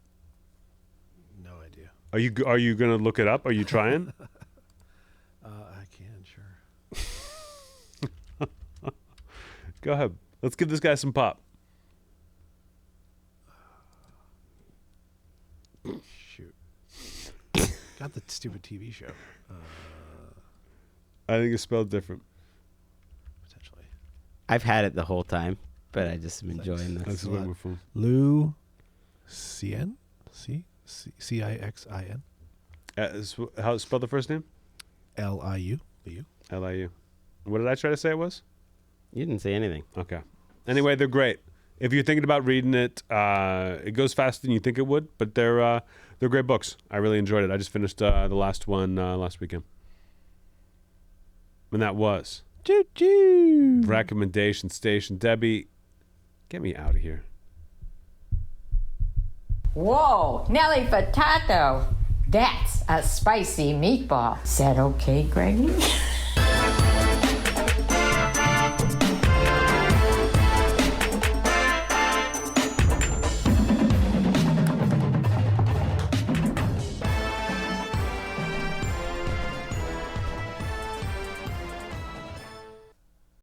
No idea. Are you gonna look it up? Are you trying? I can, sure. Go ahead. Let's give this guy some pop. Shoot. Got the stupid TV show. I think it's spelled different. Potentially. I've had it the whole time, but I just am enjoying this. This is where we're from. Lou Cien? C-I-X-I-N? How spell the first name? L-I-U. L-I-U. What did I try to say it was? You didn't say anything. Okay. Anyway, they're great. If you're thinking about reading it, it goes faster than you think it would, but they're great books. I really enjoyed it. I just finished the last one last weekend. And that was Choo-choo. Recommendation Station. Debbie, get me out of here. Whoa, Nelly Furtado. That's a spicy meatball. Is that okay, Greggy?